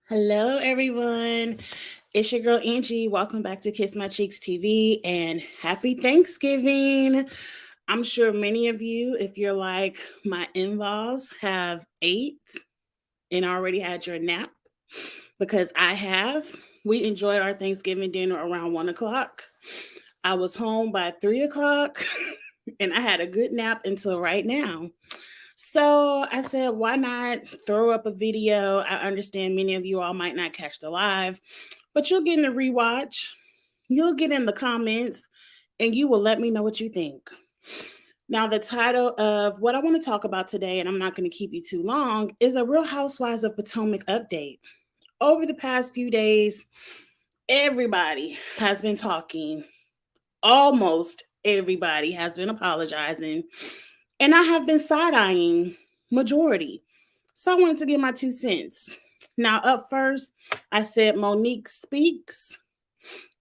Hello, everyone. It's your girl Angie. Welcome back to Kiss My Cheeks TV and happy Thanksgiving. I'm sure many of you, if you're like my in laws, have ate and already had your nap because I have. We enjoyed our Thanksgiving dinner around 1 o'clock. I was home by 3 o'clock and I had a good nap until right now. So I said, why not throw up a video? I understand many of you all might not catch the live, but you'll get in the rewatch, you'll get in the comments, and you will let me know what you think. Now, the title of what I want to talk about today, and I'm not going to keep you too long, is a Real Housewives of Potomac update. Over the past few days, everybody has been talking. Almost everybody has been apologizing. And I have been side eyeing majority. So I wanted to give my 2 cents. Now, up first, I said Monique speaks,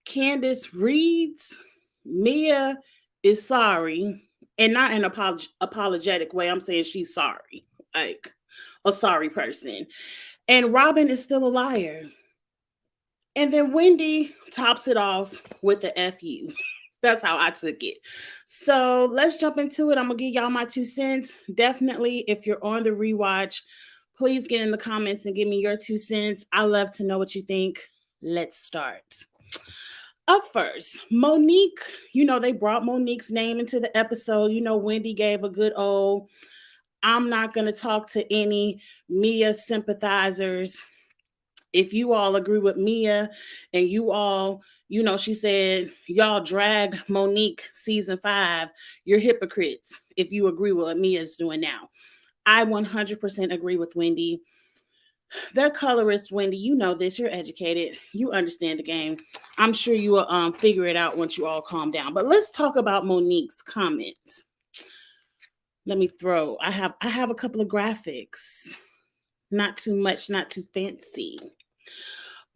Candiace reads, Mia is sorry, and not in an apologetic way. I'm saying she's sorry, like a sorry person. And Robyn is still a liar. And then Wendy tops it off with the FU. That's how I took it. So let's jump into it. I'm going to give y'all my 2 cents. Definitely, if you're on the rewatch, please get in the comments and give me your 2 cents. I love to know what you think. Let's start. Up first, Monique, they brought Monique's name into the episode. Wendy gave a good old, I'm not going to talk to any Mia sympathizers. If you all agree with Mia and you all, she said, y'all dragged Monique season 5, you're hypocrites if you agree with what Mia's doing now. I 100% agree with Wendy. Their colorist, Wendy, you know this, you're educated, you understand the game. I'm sure you will figure it out once you all calm down. But let's talk about Monique's comment. Let me I have a couple of graphics. Not too much, not too fancy.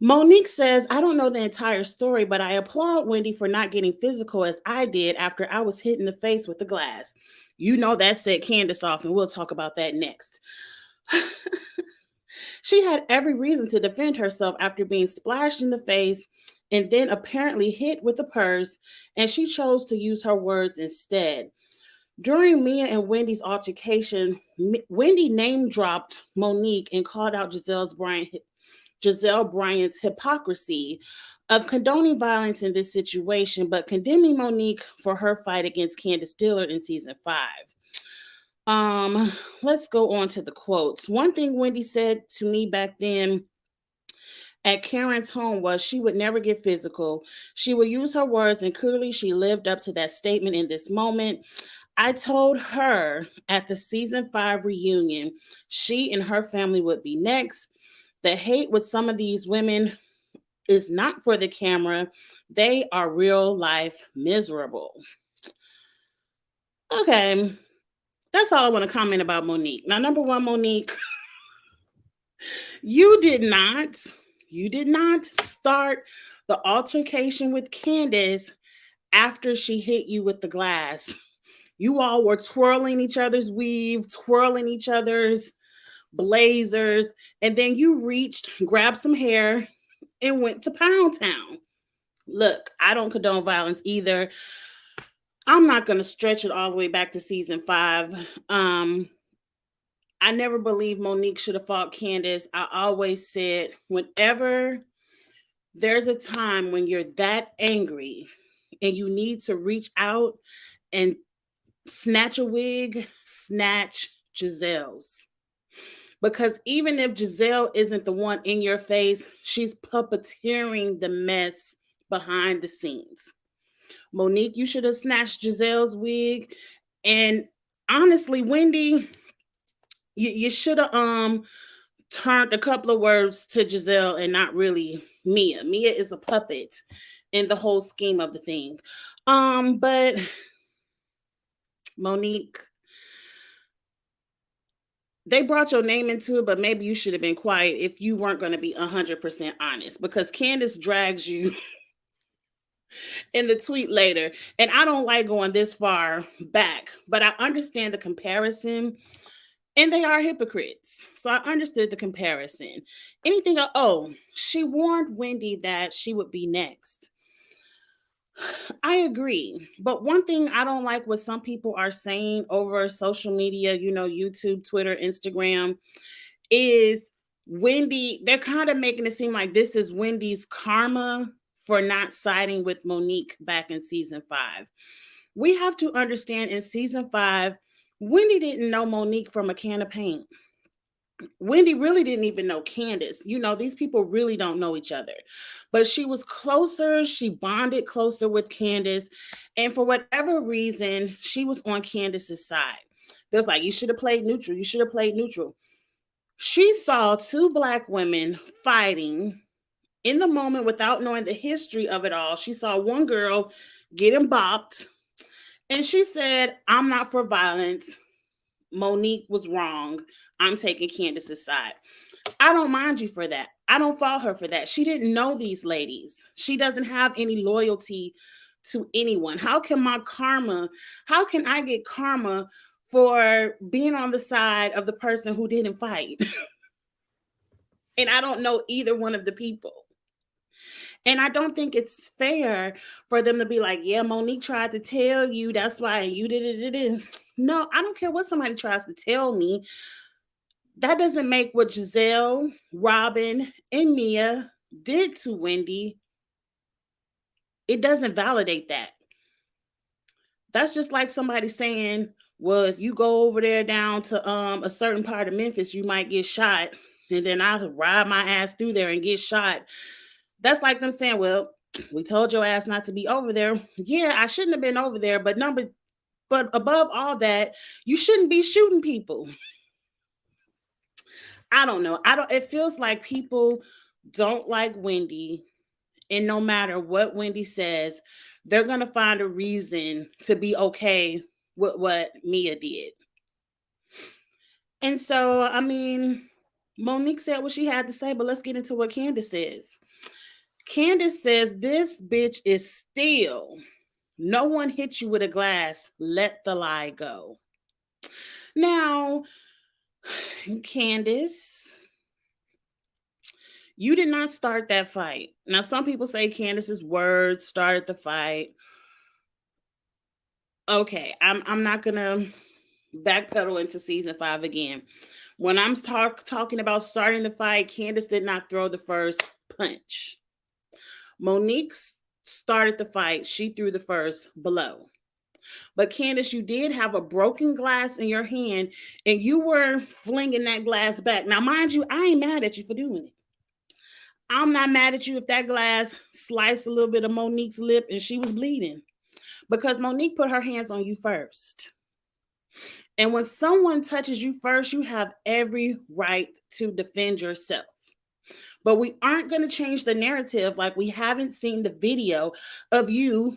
Monique says, I don't know the entire story, but I applaud Wendy for not getting physical as I did after I was hit in the face with the glass. That set Candiace off, and we'll talk about that next. She had every reason to defend herself after being splashed in the face and then apparently hit with a purse, and she chose to use her words instead. During Mia and Wendy's altercation, Wendy name dropped Monique and called out Giselle Bryant's hypocrisy of condoning violence in this situation, but condemning Monique for her fight against Candiace Dillard in season 5. Let's go on to the quotes. One thing Wendy said to me back then at Karen's home was she would never get physical. She would use her words, and clearly she lived up to that statement in this moment. I told her at the season 5 reunion, she and her family would be next. The hate with some of these women is not for the camera. They are real life miserable. Okay, that's all I want to comment about Monique. Now, number one, Monique, you did not start the altercation with Candiace after she hit you with the glass. You all were twirling each other's weave, twirling each other's blazers, and then you reached, grabbed some hair, and went to Pound Town. Look, I don't condone violence either. I'm not going to stretch it all the way back to season 5. I never believed Monique should have fought Candiace. I always said, whenever there's a time when you're that angry and you need to reach out and snatch a wig, snatch Giselle's. Because even if Giselle isn't the one in your face, she's puppeteering the mess behind the scenes. Monique, you should have snatched Giselle's wig. And honestly, Wendy, you should have turned a couple of words to Giselle and not really Mia. Mia is a puppet in the whole scheme of the thing. But Monique, they brought your name into it, but maybe you should have been quiet if you weren't going to be 100% honest, because Candiace drags you in the tweet later. And I don't like going this far back, but I understand the comparison. And they are hypocrites. So I understood the comparison. Anything else? Oh, she warned Wendy that she would be next. I agree. But one thing I don't like what some people are saying over social media, YouTube, Twitter, Instagram, is Wendy, they're kind of making it seem like this is Wendy's karma for not siding with Monique back in season 5. We have to understand in season 5, Wendy didn't know Monique from a can of paint. Wendy really didn't even know Candiace. These people really don't know each other. But she was closer. She bonded closer with Candiace. And for whatever reason, she was on Candiace's side. There's like, you should have played neutral. You should have played neutral. She saw two Black women fighting in the moment without knowing the history of it all. She saw one girl getting bopped. And she said, I'm not for violence. Monique was wrong. I'm taking Candiace's side. I don't mind you for that. I don't fault her for that. She didn't know these ladies. She doesn't have any loyalty to anyone. How can I get karma for being on the side of the person who didn't fight? And I don't know either one of the people. And I don't think it's fair for them to be like, yeah, Monique tried to tell you, that's why you did it. No, I don't care what somebody tries to tell me. That doesn't make what Giselle, Robyn, and Mia did to Wendy. It doesn't validate that. That's just like somebody saying, well, if you go over there down to a certain part of Memphis, you might get shot. And then I'll ride my ass through there and get shot. That's like them saying, well, we told your ass not to be over there. Yeah, I shouldn't have been over there. But above all that, you shouldn't be shooting people. I don't know. It feels like people don't like Wendy. And no matter what Wendy says, they're going to find a reason to be okay with what Mia did. And so, Monique said what she had to say, but let's get into what Candiace says. Candiace says, this bitch is still. No one hit you with a glass. Let the lie go. Now, Candiace, you did not start that fight. Now, some people say Candiace's words started the fight. Okay, I'm not going to backpedal into season 5 again. When I'm talking about starting the fight, Candiace did not throw the first punch. Monique started the fight. She threw the first blow. But Candiace, you did have a broken glass in your hand and you were flinging that glass back. Now, mind you, I ain't mad at you for doing it. I'm not mad at you if that glass sliced a little bit of Monique's lip and she was bleeding, because Monique put her hands on you first. And when someone touches you first, you have every right to defend yourself. But we aren't going to change the narrative like we haven't seen the video of you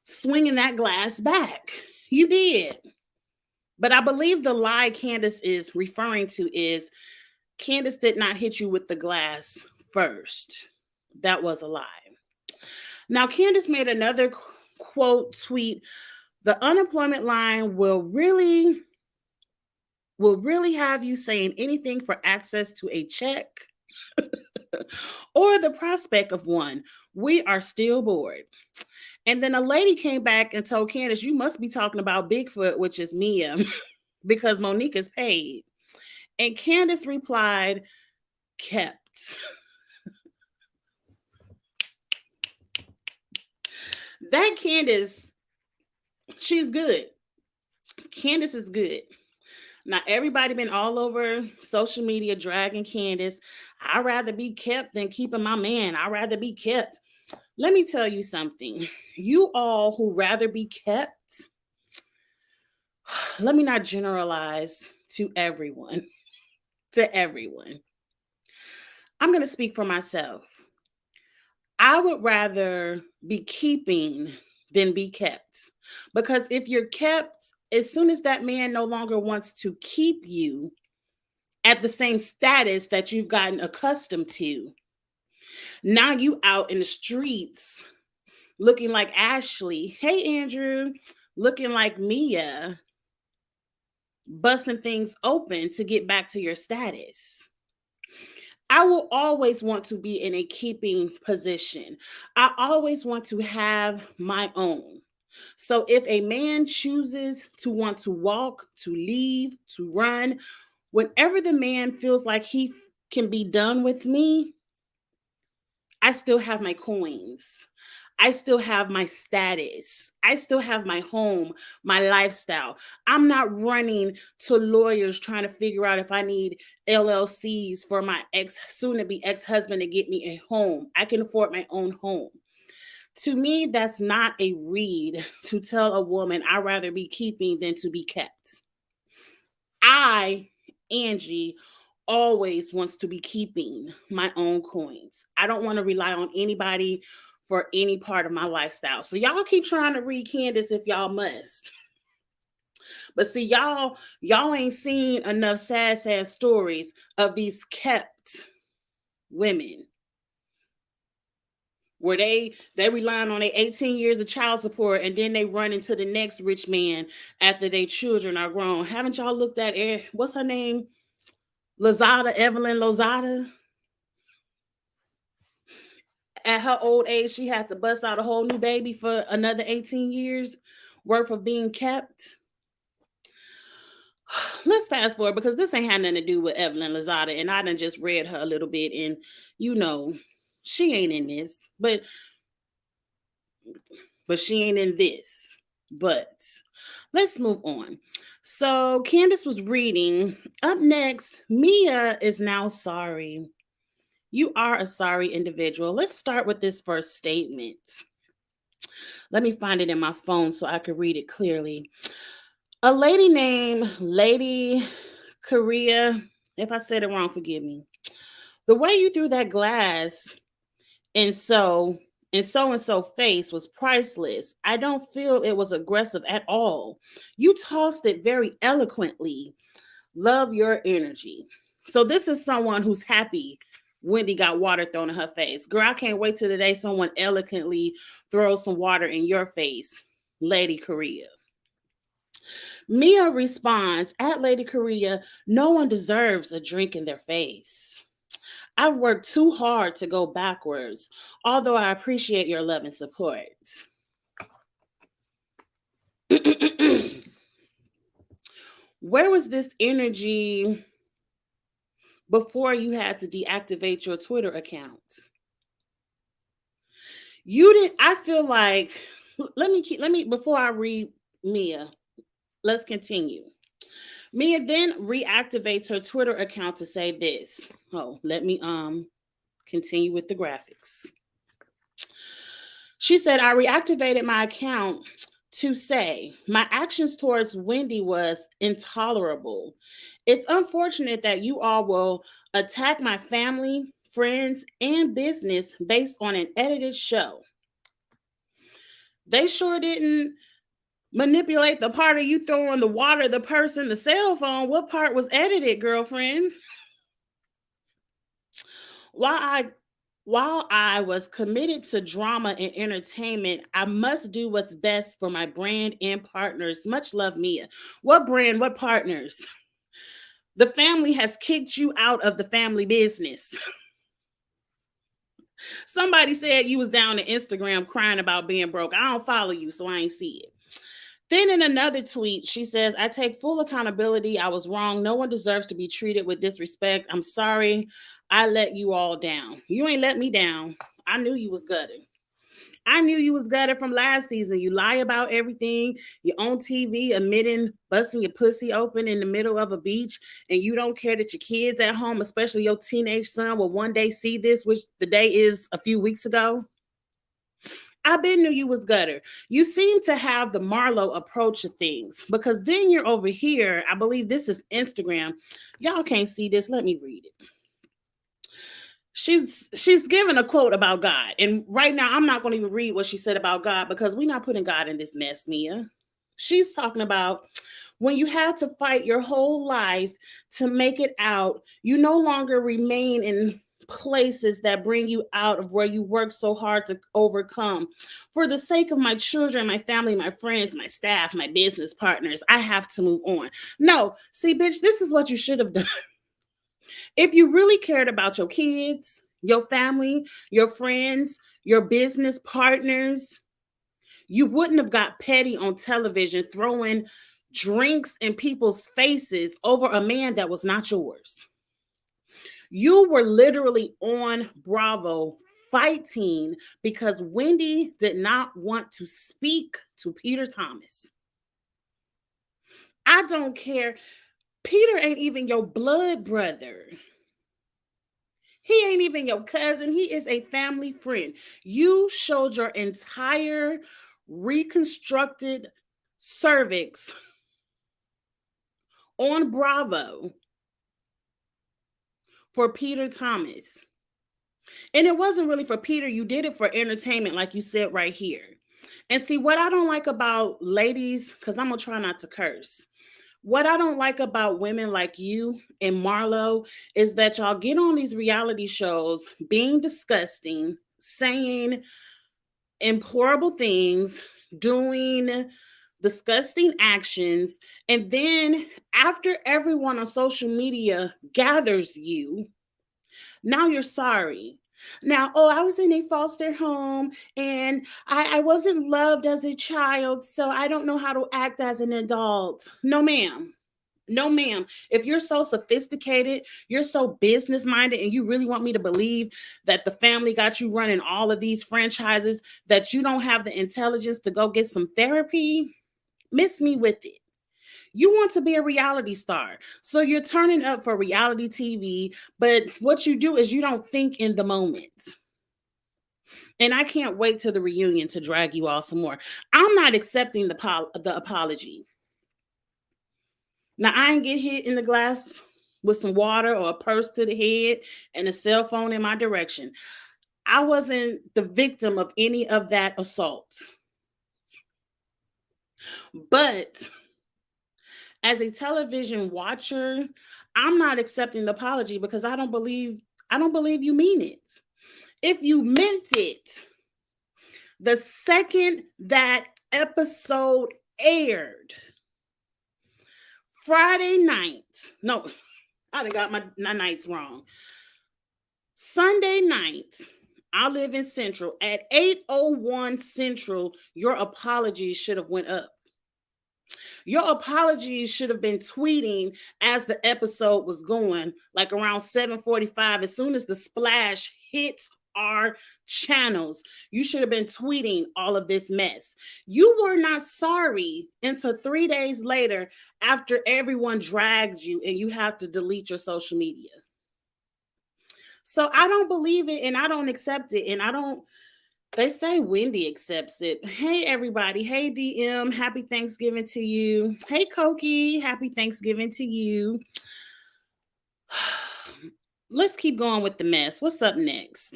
swinging that glass back. You did. But I believe the lie Candiace is referring to is Candiace did not hit you with the glass first. That was a lie. Now, Candiace made another quote tweet. The unemployment line will really have you saying anything for access to a check or the prospect of one. We are still bored. And then a lady came back and told Candiace, you must be talking about Bigfoot, which is Mia, because Monique is paid. And Candiace replied, kept. That Candiace, she's good. Candiace is good. Now, everybody been all over social media dragging Candiace. I'd rather be kept than keeping my man. I'd rather be kept. Let me tell you something. You all who rather be kept, let me not generalize to everyone. To everyone. I'm going to speak for myself. I would rather be keeping than be kept. Because if you're kept, as soon as that man no longer wants to keep you at the same status that you've gotten accustomed to, now you out in the streets looking like Ashley. Hey, Andrew. Looking like Mia. busting things open to get back to your status. I will always want to be in a keeping position. I always want to have my own. So if a man chooses to want to walk, to leave, to run, whenever the man feels like he can be done with me, I still have my coins. I still have my status. I still have my home, my lifestyle. I'm not running to lawyers trying to figure out if I need LLCs for my soon to be ex husband to get me a home. I can afford my own home. To me, that's not a read to tell a woman I'd rather be keeping than to be kept. I, Angie, always wants to be keeping my own coins. I don't want to rely on anybody for any part of my lifestyle. So y'all keep trying to read Candiace if y'all must. But see, y'all ain't seen enough sad stories of these kept women where they relying on their 18 years of child support, and then they run into the next rich man after their children are grown. Haven't y'all looked at what's her name? Evelyn Lozada? At her old age, she had to bust out a whole new baby for another 18 years worth of being kept. Let's fast forward, because this ain't had nothing to do with Evelyn Lozada, and I done just read her a little bit, and she ain't in this, but she ain't in this. But let's move on. So Candiace was reading. Up next, Mia is now sorry. You are a sorry individual. Let's start with this first statement. Let me find it in my phone so I can read it clearly. A lady named Lady Korea, if I said it wrong, forgive me. The way you threw that glass in so and so face was priceless. I don't feel it was aggressive at all. You tossed it very eloquently. Love your energy. So this is someone who's happy Wendy got water thrown in her face. Girl, I can't wait till the day someone eloquently throws some water in your face, Lady Korea. Mia responds, at Lady Korea, no one deserves a drink in their face. I've worked too hard to go backwards, although I appreciate your love and support. Where was this energy before you had to deactivate your Twitter account? You didn't. I feel like, let me before I read Mia, let's continue. Mia then reactivates her Twitter account to say this. Oh, let me continue with the graphics. She said, I reactivated my account to say my actions towards Wendy was intolerable. It's unfortunate that you all will attack my family, friends, and business based on an edited show. They sure didn't manipulate the part of you throwing the water, the person, the cell phone. What part was edited, girlfriend? While I was committed to drama and entertainment, I must do what's best for my brand and partners. Much love, Mia. What brand? What partners? The family has kicked you out of the family business. Somebody said you was down on Instagram crying about being broke. I don't follow you, so I ain't see it. Then in another tweet, she says, I take full accountability. I was wrong. No one deserves to be treated with disrespect. I'm sorry. I let you all down. You ain't let me down. I knew you was gutted. I knew you was gutted from last season. You lie about everything. You're on TV admitting busting your pussy open in the middle of a beach, and you don't care that your kids at home, especially your teenage son, will one day see this, which the day is a few weeks ago. I been knew you was gutter. You seem to have the Marlo approach of things, because then you're over here. I believe this is Instagram. Y'all can't see this. Let me read it. She's given a quote about God. And right now, I'm not going to even read what she said about God, because we're not putting God in this mess, Mia. She's talking about when you have to fight your whole life to make it out, you no longer remain in places that bring you out of where you work so hard to overcome. For the sake of my children, my family, my friends, my staff, my business partners, I have to move on. No, see, bitch, this is what you should have done. If you really cared about your kids, your family, your friends, your business partners, you wouldn't have got petty on television throwing drinks in people's faces over a man that was not yours. You were literally on Bravo fighting because Wendy did not want to speak to Peter Thomas. I don't care. Peter ain't even your blood brother. He ain't even your cousin. He is a family friend. You showed your entire reconstructed cervix on Bravo for Peter Thomas. And it wasn't really for Peter. You did it for entertainment, like you said right here. And see, what I don't like about ladies, because I'm going to try not to curse. What I don't like about women like you and Marlo is that y'all get on these reality shows being disgusting, saying implorable things, doing disgusting actions, and then after everyone on social media gathers you, now you're sorry. Now, oh, I was in a foster home and I wasn't loved as a child, so I don't know how to act as an adult. No, ma'am. No, ma'am. If you're so sophisticated, you're so business minded, and you really want me to believe that the family got you running all of these franchises, that you don't have the intelligence to go get some therapy, miss me with it. You want to be a reality star. So you're turning up for reality TV, but what you do is you don't think in the moment. And I can't wait till the reunion to drag you all some more. I'm not accepting the apology. Now, I ain't get hit in the glass with some water or a purse to the head and a cell phone in my direction. I wasn't the victim of any of that assault. But as a television watcher, I'm not accepting the apology because I don't believe you mean it. If you meant it, the second that episode aired, Friday night, no, I done got my nights wrong. Sunday night, I live in Central. At 8:01 Central, your apologies should have went up. Your apologies should have been tweeting as the episode was going, like around 7:45. As soon as the splash hit our channels, you should have been tweeting all of this mess. You were not sorry until 3 days later after everyone dragged you and you have to delete your social media. So I don't believe it and I don't accept it. And I don't, they say Wendy accepts it. Hey, everybody. Hey, DM. Happy Thanksgiving to you. Hey, Koki. Happy Thanksgiving to you. Let's keep going with the mess. What's up next?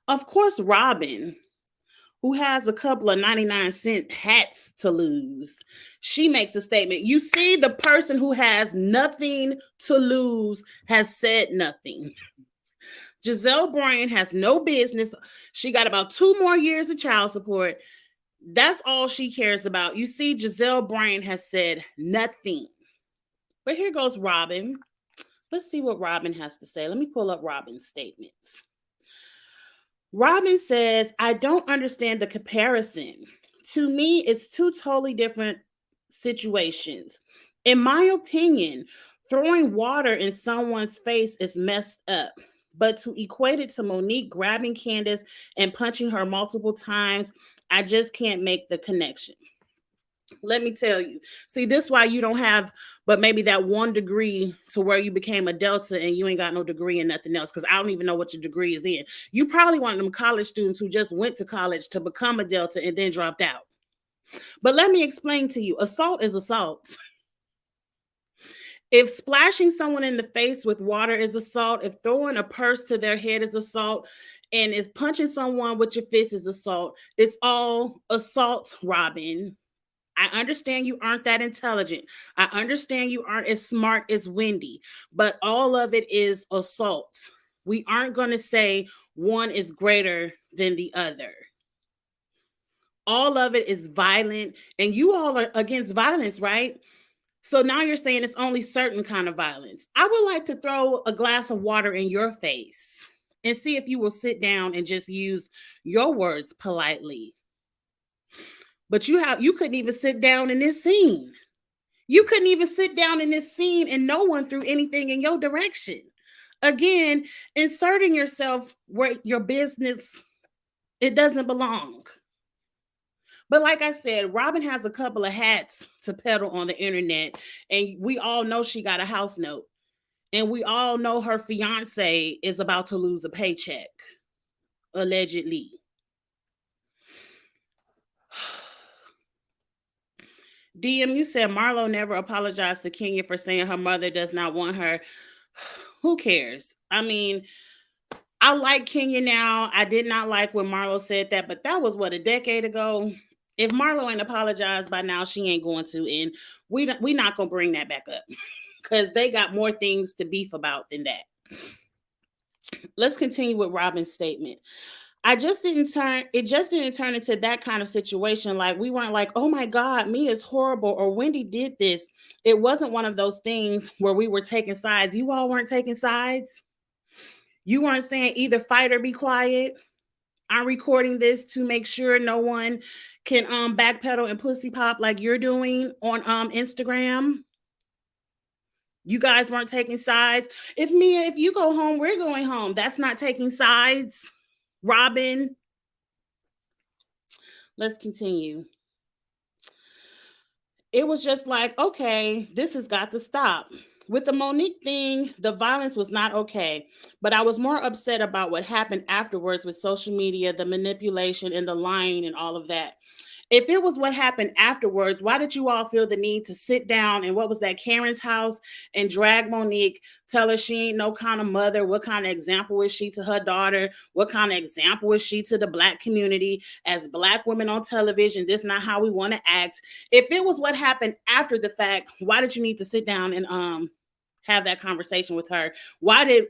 Of course, Robyn, who has a couple of 99-cent hats to lose, she makes a statement. You see, the person who has nothing to lose has said nothing. Giselle Bryan has no business. She got about 2 more years of child support. That's all she cares about. You see, Giselle Bryan has said nothing. But here goes Robyn. Let's see what Robyn has to say. Let me pull up Robyn's statements. Robyn says, I don't understand the comparison. To me, it's 2 totally different situations. In my opinion, throwing water in someone's face is messed up. But to equate it to Monique grabbing Candiace and punching her multiple times, I just can't make the connection. Let me tell you. See, this is why you don't have but maybe that 1 degree to where you became a Delta and you ain't got no degree in nothing else, because I don't even know what your degree is in. You probably one of them college students who just went to college to become a Delta and then dropped out. But let me explain to you. Assault is assault. If splashing someone in the face with water is assault, if throwing a purse to their head is assault, and if punching someone with your fist is assault, it's all assault, Robyn. I understand you aren't that intelligent. I understand you aren't as smart as Wendy, but all of it is assault, We aren't going to say one is greater than the other. All of it is violent, and you all are against violence, right? So now you're saying it's only certain kind of violence. I would like to throw a glass of water in your face and see if you will sit down and just use your words politely. But you couldn't even sit down in this scene. You couldn't even sit down in this scene and no one threw anything in your direction. Again, inserting yourself where your business, it doesn't belong. But like I said, Robyn has a couple of hats to peddle on the internet, and we all know she got a house note. And we all know her fiance is about to lose a paycheck, allegedly. DM, you said Marlo never apologized to Kenya for saying her mother does not want her. Who cares? I mean, I like Kenya now. I did not like when Marlo said that, but that was what, a decade ago? If Marlo ain't apologized by now, she ain't going to, and we not gonna bring that back up because they got more things to beef about than that. Let's continue with Robyn's statement. It just didn't turn into that kind of situation. Like, we weren't like, oh my God, Mia is horrible, or Wendy did this. It wasn't one of those things where we were taking sides. You all weren't taking sides. You weren't saying either fight or be quiet. I'm recording this to make sure no one can backpedal and pussy pop like you're doing on Instagram. You guys weren't taking sides. If you go home, we're going home. That's not taking sides. Robyn. Let's continue. It was just like, okay, this has got to stop. With the Monique thing, the violence was not okay, but I was more upset about what happened afterwards with social media, the manipulation and the lying and all of that. If it was what happened afterwards, why did you all feel the need to sit down and what was that, Karen's house, and drag Monique, tell her she ain't no kind of mother? What kind of example is she to her daughter? What kind of example is she to the Black community? As Black women on television, this is not how we want to act. If it was what happened after the fact, why did you need to sit down and have that conversation with her? Why did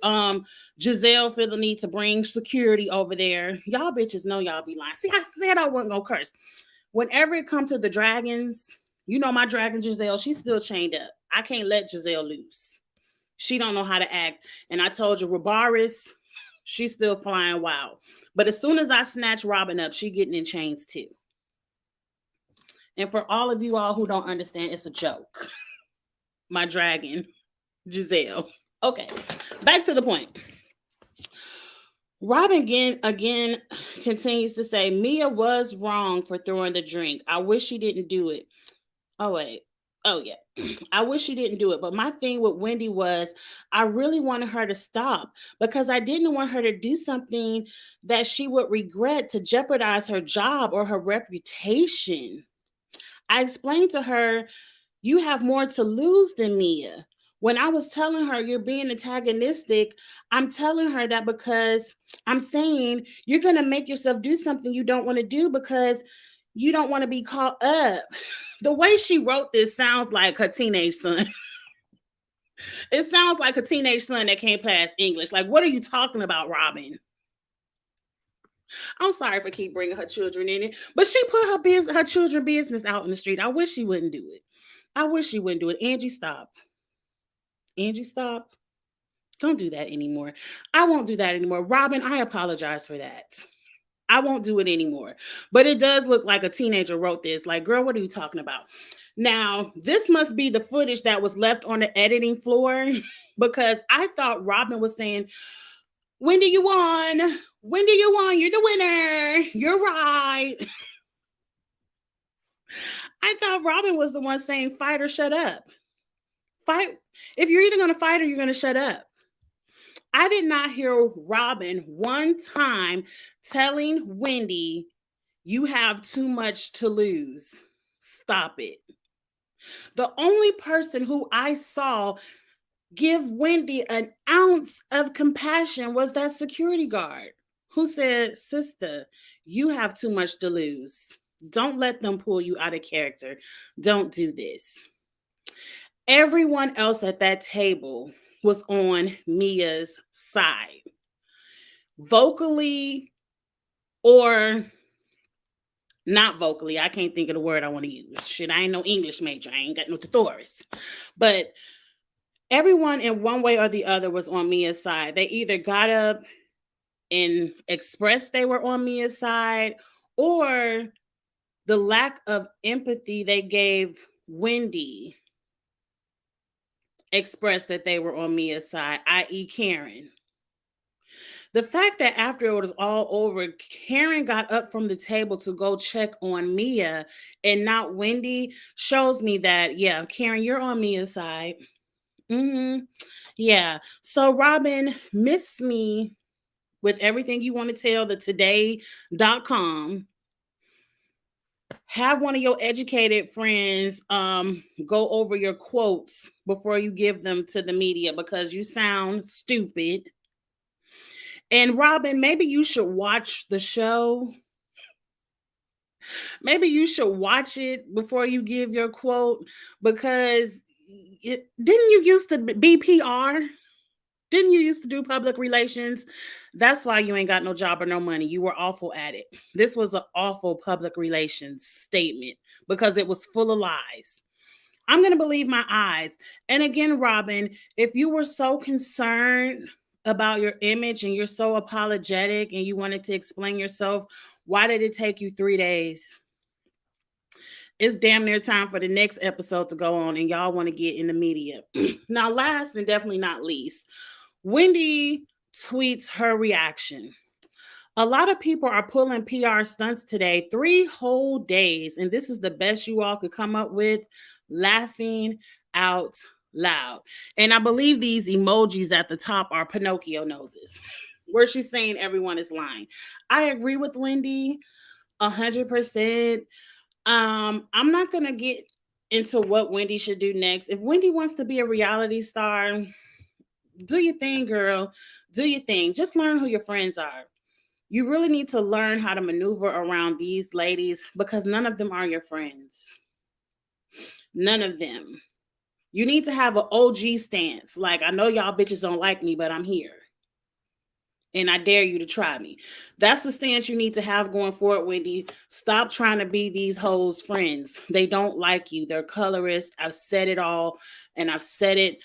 Giselle feel the need to bring security over there? Y'all bitches know y'all be lying. See, I said I wasn't gonna curse. Whenever it comes to the dragons, you know my dragon Giselle, she's still chained up. I can't let Giselle loose. She don't know how to act. And I told you, Rabaris, she's still flying wild. But as soon as I snatch Robyn up, she getting in chains too. And for all of you all who don't understand, it's a joke. My dragon, Giselle. Okay, back to the point. Robyn again continues to say, Mia was wrong for throwing the drink. I wish she didn't do it. Oh, wait. Oh, yeah. I wish she didn't do it. But my thing with Wendy was I really wanted her to stop because I didn't want her to do something that she would regret to jeopardize her job or her reputation. I explained to her, you have more to lose than Mia. When I was telling her you're being antagonistic, I'm telling her that because I'm saying you're going to make yourself do something you don't want to do because you don't want to be caught up. The way she wrote this sounds like her teenage son. It sounds like a teenage son that can't pass English. Like, what are you talking about, Robyn? I'm sorry for keep bringing her children in it, but she put her children business out in the street. I wish she wouldn't do it. I wish she wouldn't do it. Angie, stop. Angie, stop. Don't do that anymore. I won't do that anymore. Robyn, I apologize for that. I won't do it anymore. But it does look like a teenager wrote this. Like, girl, what are you talking about? Now, this must be the footage that was left on the editing floor because I thought Robyn was saying, Wendy, you won. Wendy, you won. You're the winner. You're right. I thought Robyn was the one saying, fight or shut up. Fight. If you're either going to fight or you're going to shut up. I did not hear Robyn one time telling Wendy, you have too much to lose. Stop it. The only person who I saw give Wendy an ounce of compassion was that security guard who said, sister, you have too much to lose. Don't let them pull you out of character. Don't do this. Everyone else at that table was on Mia's side. vocally or not vocally. I can't think of the word I want to use. Shit, I ain't no English major. I ain't got no thesaurus. But everyone in one way or the other was on Mia's side. They either got up and expressed they were on Mia's side, or the lack of empathy they gave Wendy expressed that they were on Mia's side, i.e. Karen. The fact that after it was all over, Karen got up from the table to go check on Mia and not Wendy shows me that, yeah, Karen, you're on Mia's side. Mm-hmm. Yeah. So, Robyn, miss me with everything you want to tell the today.com. Have one of your educated friends go over your quotes before you give them to the media because you sound stupid. And Robyn, maybe you should watch the show. Maybe you should watch it before you give your quote because didn't you used to be PR? Didn't you used to do public relations? That's why you ain't got no job or no money. You were awful at it. This was an awful public relations statement because it was full of lies. I'm going to believe my eyes. And again, Robyn, if you were so concerned about your image and you're so apologetic and you wanted to explain yourself, why did it take you 3 days? It's damn near time for the next episode to go on and y'all want to get in the media. Now, last and definitely not least, Wendy tweets her reaction. A lot of people are pulling PR stunts today, 3 whole days, and this is the best you all could come up with, laughing out loud. And I believe these emojis at the top are Pinocchio noses, where she's saying everyone is lying. I agree with Wendy 100%. I'm not going to get into what Wendy should do next. If Wendy wants to be a reality star, do your thing, girl. Do your thing. Just learn who your friends are. You really need to learn how to maneuver around these ladies because none of them are your friends. None of them. You need to have an OG stance. Like, I know y'all bitches don't like me, but I'm here. And I dare you to try me. That's the stance you need to have going forward, Wendy. Stop trying to be these hoes' friends. They don't like you. They're colorist. I've said it all, and I've said it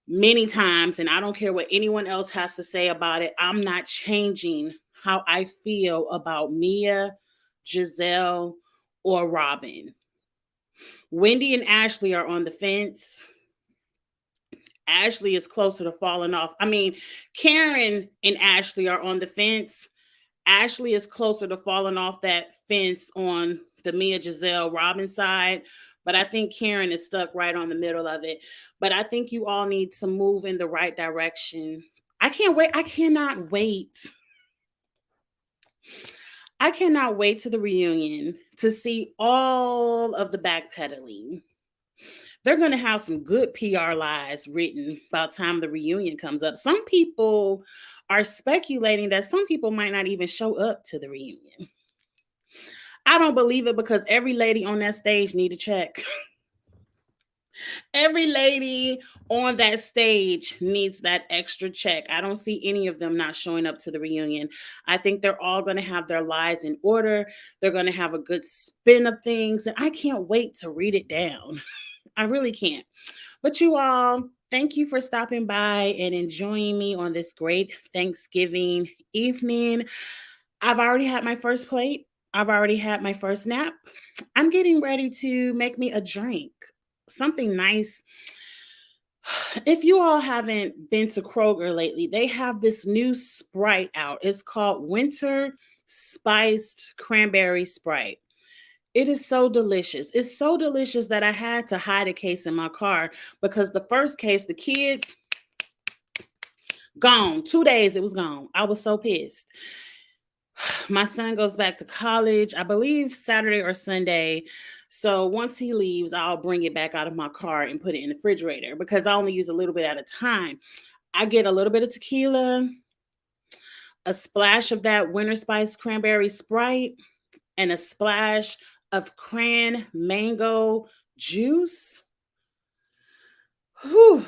many times, and I don't care what anyone else has to say about it. I'm not changing how I feel about Mia, Giselle, or Robyn. Wendy and Ashley are on the fence. Ashley is closer to falling off. I mean, Karen and Ashley are on the fence. Ashley is closer to falling off that fence on the Mia, Giselle, Robyn side. But I think Karen is stuck right on the middle of it. But I think you all need to move in the right direction. I can't wait. I cannot wait. I cannot wait to the reunion to see all of the backpedaling. They're going to have some good PR lies written by the time the reunion comes up. Some people are speculating that some people might not even show up to the reunion. I don't believe it because every lady on that stage need a check. Every lady on that stage needs that extra check. I don't see any of them not showing up to the reunion. I think they're all going to have their lies in order. They're going to have a good spin of things. And I can't wait to read it down. I really can't. But you all, thank you for stopping by and enjoying me on this great Thanksgiving evening. I've already had my first plate. I've already had my first nap. I'm getting ready to make me a drink, something nice. If you all haven't been to Kroger lately, they have this new Sprite out. It's called Winter Spiced Cranberry Sprite. It is so delicious. It's so delicious that I had to hide a case in my car because the first case, the kids, gone. 2 days, it was gone. I was so pissed. My son goes back to college, I believe Saturday or Sunday. So once he leaves, I'll bring it back out of my car and put it in the refrigerator because I only use a little bit at a time. I get a little bit of tequila, a splash of that Winter Spice Cranberry Sprite, and a splash of cran mango juice. Whew,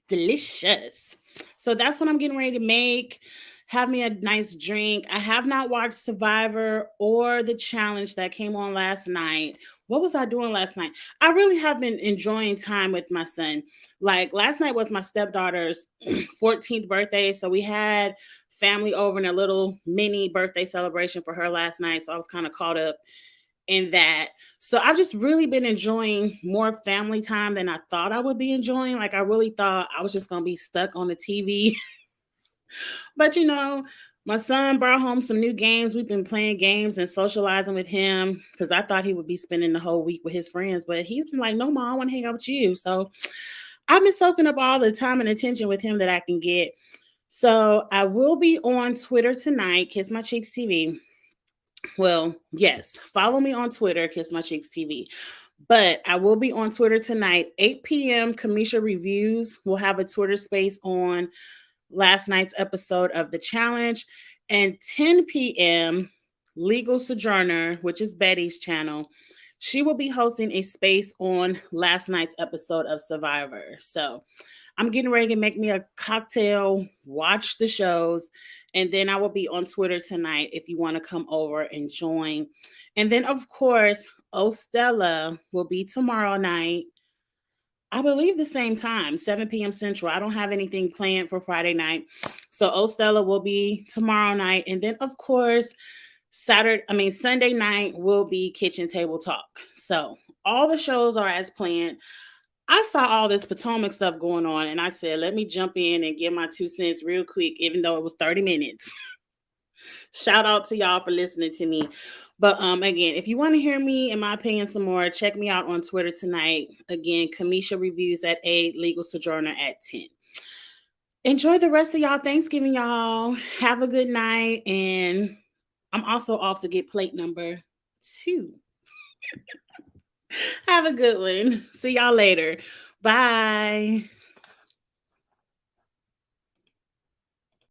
delicious. So that's what I'm getting ready to make. have me a nice drink. I have not watched Survivor or the challenge that came on last night. What was I doing last night? I really have been enjoying time with my son. Like last night was my stepdaughter's 14th birthday. So we had family over in a little mini birthday celebration for her last night. So I was kind of caught up in that. So I've just really been enjoying more family time than I thought I would be enjoying. Like I really thought I was just going to be stuck on the TV. But my son brought home some new games. We've been playing games and socializing with him because I thought he would be spending the whole week with his friends. But he's been like, no, Mom, I want to hang out with you. So I've been soaking up all the time and attention with him that I can get. So I will be on Twitter tonight, Kiss My Cheeks TV. Well, yes, follow me on Twitter, Kiss My Cheeks TV. But I will be on Twitter tonight, 8 p.m. Kamisha Reviews will have a Twitter space on last night's episode of The Challenge. And 10 p.m., Legal Sojourner, which is Betty's channel, she will be hosting a space on last night's episode of Survivor. So I'm getting ready to make me a cocktail, watch the shows, and then I will be on Twitter tonight if you want to come over and join. And then, of course, Ostella will be tomorrow night. I believe the same time, 7 p.m. Central. I don't have anything planned for Friday night. So Ostella will be tomorrow night. And then, of course, Sunday night will be Kitchen Table Talk. So all the shows are as planned. I saw all this Potomac stuff going on, and I said, let me jump in and give my 2 cents real quick, even though it was 30 minutes. Shout out to y'all for listening to me. But again, if you want to hear me, in my opinion, some more, check me out on Twitter tonight. Again, Kamisha Reviews at 8, Legal Sojourner at 10. Enjoy the rest of y'all Thanksgiving, y'all. Have a good night. And I'm also off to get plate number 2. Have a good one. See y'all later. Bye.